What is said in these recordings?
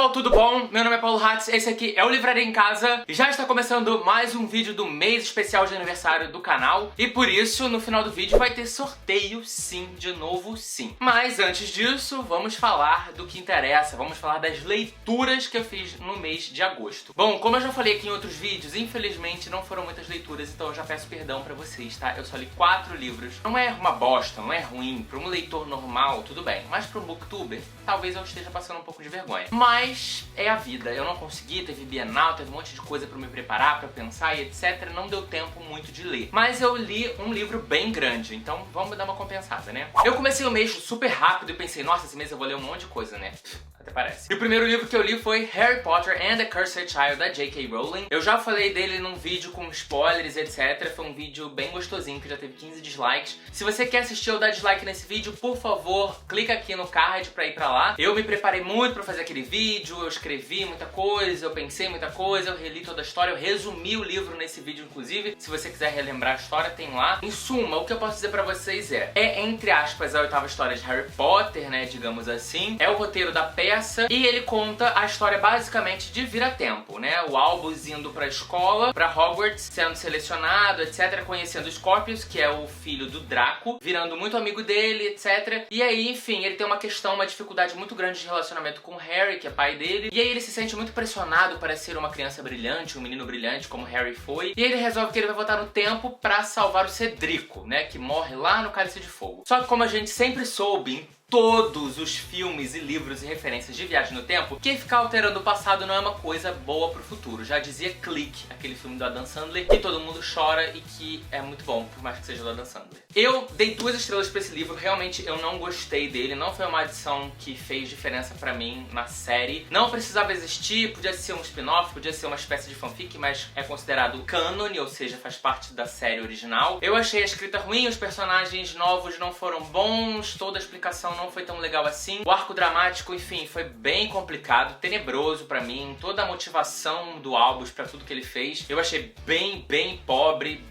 pessoal, tudo bom? Meu nome é Paulo Hatz, esse aqui é o Livraria em Casa e já está começando mais um vídeo do mês especial de aniversário do canal e por isso, no final do vídeo vai ter sorteio sim, de novo sim. Mas antes disso, vamos falar do que interessa, vamos falar das leituras que eu fiz no mês de agosto. Bom, como eu já falei aqui em outros vídeos, infelizmente não foram muitas leituras, então eu já peço perdão pra vocês, tá? Eu só li 4 livros. Não é uma bosta, não é ruim, pra um leitor normal, tudo bem, mas pra um booktuber, talvez eu esteja passando um pouco de vergonha. Mas é a vida, eu não consegui, teve Bienal, teve um monte de coisa pra me preparar, pra pensar e etc. Não deu tempo muito de ler. Mas eu li um livro bem grande, então vamos dar uma compensada, né? Eu comecei o mês super rápido e pensei, nossa, esse mês eu vou ler um monte de coisa, né? Até parece. E o primeiro livro que eu li foi Harry Potter and the Cursed Child, da J.K. Rowling. Eu já falei dele num vídeo com spoilers, etc. Foi um vídeo bem gostosinho, que já teve 15 dislikes. Se você quer assistir ou dar dislike nesse vídeo, por favor, clica aqui no card pra ir pra lá. Eu me preparei muito pra fazer aquele vídeo, eu escrevi muita coisa, eu pensei muita coisa, eu reli toda a história, eu resumi o livro nesse vídeo, inclusive. Se você quiser relembrar a história, tem lá. Em suma, o que eu posso dizer pra vocês é entre aspas, a 8ª história de Harry Potter, né, digamos assim. É o roteiro da peça e ele conta a história basicamente de Vira-Tempo, né? O Albus indo pra escola, pra Hogwarts, sendo selecionado, etc. Conhecendo Scorpius, que é o filho do Draco, virando muito amigo dele, etc. E aí, enfim, ele tem uma questão, uma dificuldade muito grande de relacionamento com o Harry, que é pai dele. E aí ele se sente muito pressionado para ser uma criança brilhante, um menino brilhante, como Harry foi. E ele resolve que ele vai voltar no tempo pra salvar o Cedrico, né? Que morre lá no Cálice de Fogo. Só que como a gente sempre soube, em todos os filmes e livros e referências de viagem no tempo, que ficar alterando o passado não é uma coisa boa pro futuro. Já dizia Click, aquele filme do Adam Sandler, que todo mundo chora e que é muito bom, por mais que seja do Adam Sandler. Eu dei 2 estrelas pra esse livro, realmente eu não gostei dele, não foi uma adição que fez diferença pra mim na série. Não precisava existir, podia ser um spin-off, podia ser uma espécie de fanfic, mas é considerado cânone, ou seja, faz parte da série original. Eu achei a escrita ruim, os personagens novos não foram bons, toda a explicação não foi tão legal assim. O arco dramático, enfim, foi bem complicado, tenebroso pra mim. Toda a motivação do Albus pra tudo que ele fez, eu achei bem pobre,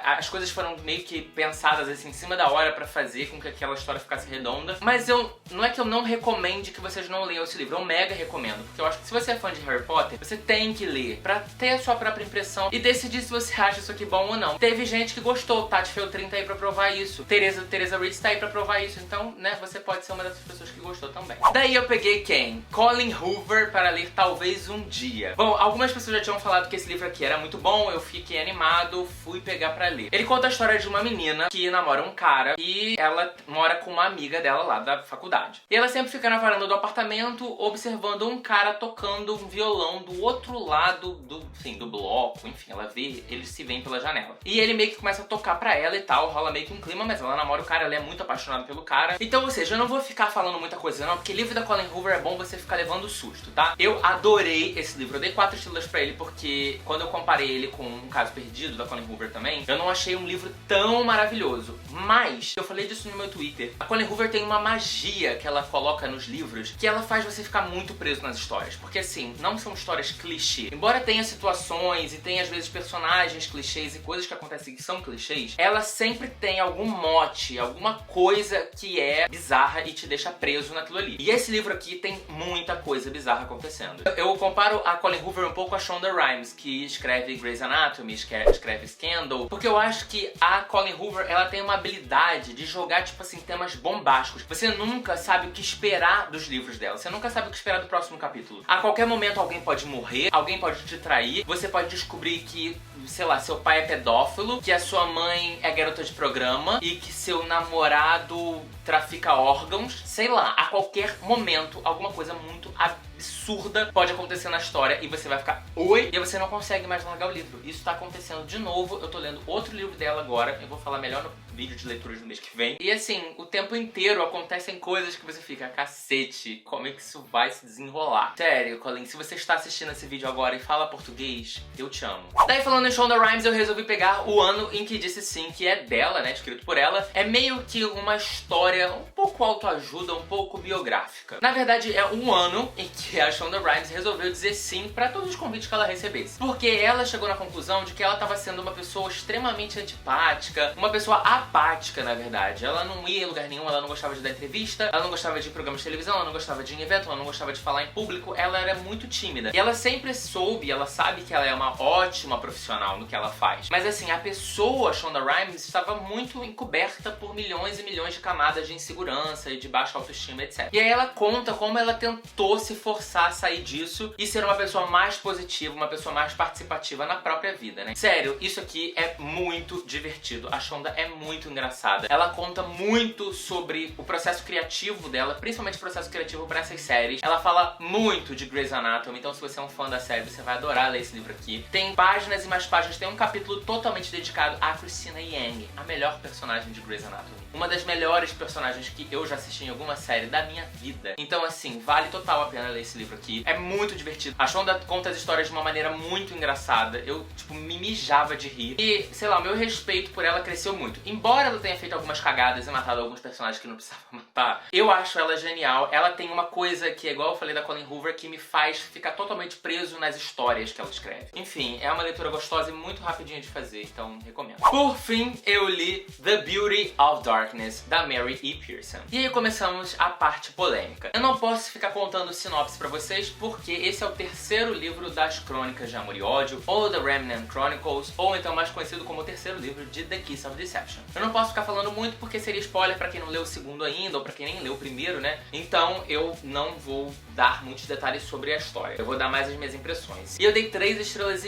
as coisas foram meio que pensadas assim em cima da hora pra fazer com que aquela história ficasse redonda. Mas não é que eu não recomende que vocês não leiam esse livro, eu mega recomendo, porque eu acho que se você é fã de Harry Potter, você tem que ler pra ter a sua própria impressão e decidir se você acha isso aqui bom ou não. Teve gente que gostou, Tati Feltrin tá aí pra provar isso, Teresa Reeds tá aí pra provar isso, então, né, você pode ser uma dessas pessoas que gostou também. Daí eu peguei quem? Colin Hoover para ler Talvez um Dia. Bom, algumas pessoas já tinham falado que esse livro aqui era muito bom, eu fiquei animado, fui pegar pra ler. Ele conta a história de uma menina que namora um cara e ela mora com uma amiga dela lá da faculdade. E ela sempre fica na varanda do apartamento observando um cara tocando um violão do outro lado do bloco, enfim, ela vê, eles se veem pela janela. E ele meio que começa a tocar pra ela e tal, rola meio que um clima, mas ela namora o cara, ela é muito apaixonada pelo cara. Então, ou seja, eu não vou ficar falando muita coisa não, porque livro da Colin Hoover é bom você ficar levando susto, tá? Eu adorei esse livro, eu dei 4 estrelas pra ele porque quando eu comparei ele com Um Caso Perdido, da Colin Hoover também, eu não achei um livro tão maravilhoso. Mas, eu falei disso no meu Twitter, a Colin Hoover tem uma magia que ela coloca nos livros que ela faz você ficar muito preso nas histórias. Porque assim, não são histórias clichê. Embora tenha situações e tenha às vezes personagens clichês e coisas que acontecem que são clichês, ela sempre tem algum mote, alguma coisa que é bizarra e te deixa preso naquilo ali. E esse livro aqui tem muita coisa bizarra acontecendo. Eu comparo a Colin Hoover um pouco a Shonda Rhimes, que escreve Grey's Anatomy, escreve Scandal, porque eu acho que a Colin Hoover, ela tem uma habilidade de jogar, tipo assim, temas bombásticos. Você nunca sabe o que esperar dos livros dela, você nunca sabe o que esperar do próximo capítulo. A qualquer momento alguém pode morrer, alguém pode te trair, você pode descobrir que, sei lá, seu pai é pedófilo, que a sua mãe é garota de programa e que seu namorado trafica órgãos, sei lá, a qualquer momento alguma coisa muito absurda pode acontecer na história e você vai ficar oi, e você não consegue mais largar o livro. Isso tá acontecendo de novo, eu tô lendo outro livro dela agora, eu vou falar melhor no vídeo de leituras do mês que vem. E assim, o tempo inteiro acontecem coisas que você fica, cacete, como é que isso vai se desenrolar? Sério, Colin, se você está assistindo esse vídeo agora e fala português, eu te amo. Daí falando em Shonda Rhimes, eu resolvi pegar O Ano em que Disse Sim, que é dela, né, escrito por ela. É meio que uma história um pouco autoajuda, um pouco biográfica. Na verdade, é um ano em porque a Shonda Rhimes resolveu dizer sim pra todos os convites que ela recebesse. Porque ela chegou na conclusão de que ela tava sendo uma pessoa extremamente antipática, uma pessoa apática, na verdade. Ela não ia em lugar nenhum, ela não gostava de dar entrevista, ela não gostava de programas de televisão, ela não gostava de ir em evento, ela não gostava de falar em público, ela era muito tímida. E ela sempre soube, ela sabe que ela é uma ótima profissional no que ela faz. Mas assim, a pessoa, Shonda Rhimes, estava muito encoberta por milhões e milhões de camadas de insegurança e de baixa autoestima, etc. E aí ela conta como ela tentou se forçar a sair disso e ser uma pessoa mais positiva, uma pessoa mais participativa na própria vida, né? Sério, isso aqui é muito divertido. A Shonda é muito engraçada. Ela conta muito sobre o processo criativo dela, principalmente o processo criativo para essas séries. Ela fala muito de Grey's Anatomy, então se você é um fã da série, você vai adorar ler esse livro aqui. Tem páginas e mais páginas, tem um capítulo totalmente dedicado a Christina Yang, a melhor personagem de Grey's Anatomy. Uma das melhores personagens que eu já assisti em alguma série da minha vida. Então assim, vale total a pena ler esse livro aqui. É muito divertido. A Shonda conta as histórias de uma maneira muito engraçada. Eu, tipo, me mijava de rir. E, sei lá, o meu respeito por ela cresceu muito. Embora ela tenha feito algumas cagadas e matado alguns personagens que não precisava matar, eu acho ela genial. Ela tem uma coisa que, igual eu falei da Colleen Hoover, que me faz ficar totalmente preso nas histórias que ela escreve. Enfim, é uma leitura gostosa e muito rapidinha de fazer, então recomendo. Por fim, eu li The Beauty of Darkness, da Mary E. Pearson. E aí começamos a parte polêmica. Eu não posso ficar contando sinopse pra vocês, porque esse é o terceiro livro das Crônicas de Amor e Ódio, ou The Remnant Chronicles, ou então mais conhecido como o terceiro livro de The Kiss of Deception. Eu não posso ficar falando muito porque seria spoiler pra quem não leu o segundo ainda, ou pra quem nem leu o primeiro, né? Então eu não vou dar muitos detalhes sobre a história. Eu vou dar mais as minhas impressões. E eu dei 3,5 estrelas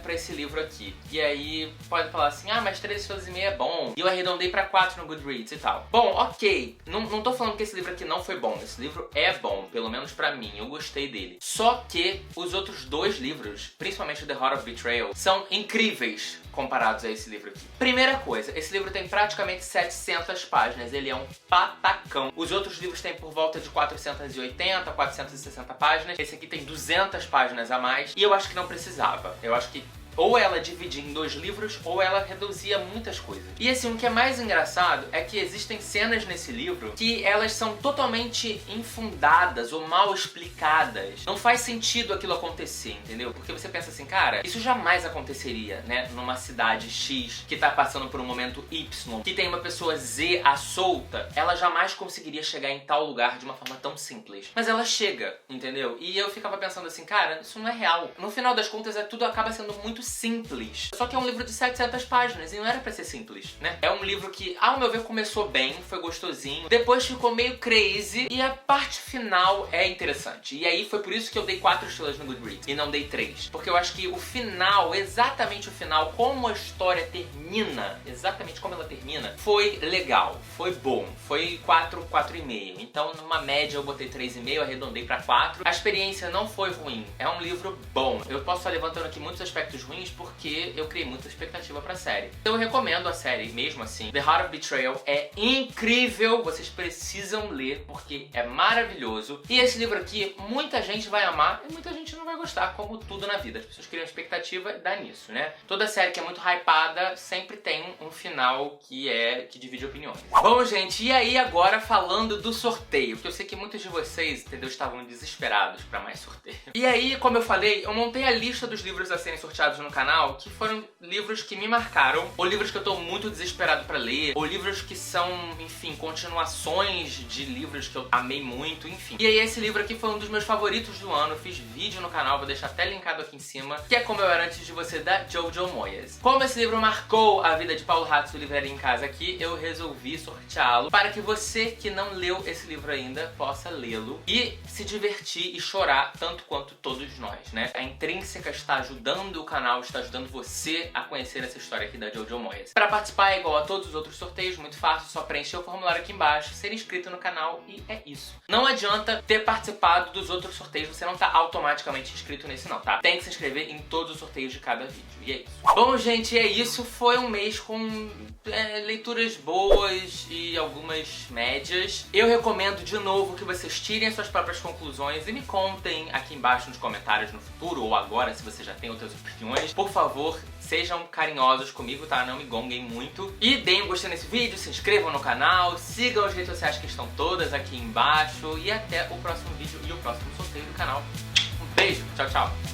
pra esse livro aqui. E aí pode falar assim, ah, mas 3,5 estrelas é bom. E eu arredondei pra 4 no Goodreads e tal. Bom, ok. Não tô falando que esse livro aqui não foi bom. Esse livro é bom, pelo menos pra mim. Eu gostei dele. Só que os outros dois livros, principalmente The Heart of Betrayal, são incríveis comparados a esse livro aqui. Primeira coisa, esse livro tem praticamente 700 páginas, ele é um patacão. Os outros livros têm por volta de 480, 460 páginas, esse aqui tem 200 páginas a mais, e eu acho que não precisava. Eu acho que ou ela dividia em 2 livros, ou ela reduzia muitas coisas. E assim, o que é mais engraçado é que existem cenas nesse livro que elas são totalmente infundadas ou mal explicadas. Não faz sentido aquilo acontecer, entendeu? Porque você pensa assim, cara, isso jamais aconteceria, né? Numa cidade X que tá passando por um momento Y, que tem uma pessoa Z à solta, ela jamais conseguiria chegar em tal lugar de uma forma tão simples. Mas ela chega, entendeu? E eu ficava pensando assim, cara, isso não é real. No final das contas, tudo acaba sendo muito simples. Só que é um livro de 700 páginas e não era pra ser simples, né? É um livro que, ao meu ver, começou bem, foi gostosinho, depois ficou meio crazy e a parte final é interessante. E aí foi por isso que eu dei 4 estrelas no Goodreads e não dei 3. Porque eu acho que o final, exatamente o final, como a história termina, exatamente como ela termina, foi legal, foi bom, foi 4, 4,5. Então, numa média, eu botei 3,5, arredondei pra 4. A experiência não foi ruim, é um livro bom. Eu posso estar levantando aqui muitos aspectos ruins porque eu criei muita expectativa pra série. Então eu recomendo a série mesmo assim. The Heart of Betrayal é incrível, vocês precisam ler porque é maravilhoso. E esse livro aqui, muita gente vai amar e muita gente não vai gostar, como tudo na vida. As pessoas criam expectativa e dá nisso, né? Toda série que é muito hypada sempre tem um final que divide opiniões. Bom, gente, e aí agora falando do sorteio, porque eu sei que muitos de vocês, entendeu, estavam desesperados pra mais sorteio. E aí, como eu falei, eu montei a lista dos livros a serem sorteados no canal, que foram livros que me marcaram, ou livros que eu tô muito desesperado pra ler, ou livros que são, enfim, continuações de livros que eu amei muito, enfim. E aí esse livro aqui foi um dos meus favoritos do ano, eu fiz vídeo no canal, vou deixar até linkado aqui em cima, que é Como Eu Era Antes de Você, da Jojo Moyes. Como esse livro marcou a vida de Paulo Hatz do Livraria em Casa aqui, eu resolvi sorteá-lo para que você que não leu esse livro ainda possa lê-lo e se divertir e chorar tanto quanto todos nós, né? A Intrínseca está ajudando o canal, está ajudando você a conhecer essa história aqui da Jojo Moyes. Para participar é igual a todos os outros sorteios, muito fácil, só preencher o formulário aqui embaixo, ser inscrito no canal e é isso. Não adianta ter participado dos outros sorteios, você não tá automaticamente inscrito nesse não, tá? Tem que se inscrever em todos os sorteios de cada vídeo, e é isso. Bom, gente, é isso. Foi um mês com leituras boas e algumas médias. Eu recomendo de novo que vocês tirem as suas próprias conclusões e me contem aqui embaixo nos comentários no futuro ou agora, se você já tem outras opiniões, Mas, por favor, sejam carinhosos comigo, tá? Não me gonguem muito. E deem um gostei nesse vídeo, se inscrevam no canal, sigam as redes sociais que estão todas aqui embaixo. E até o próximo vídeo e o próximo sorteio do canal. Um beijo, tchau, tchau!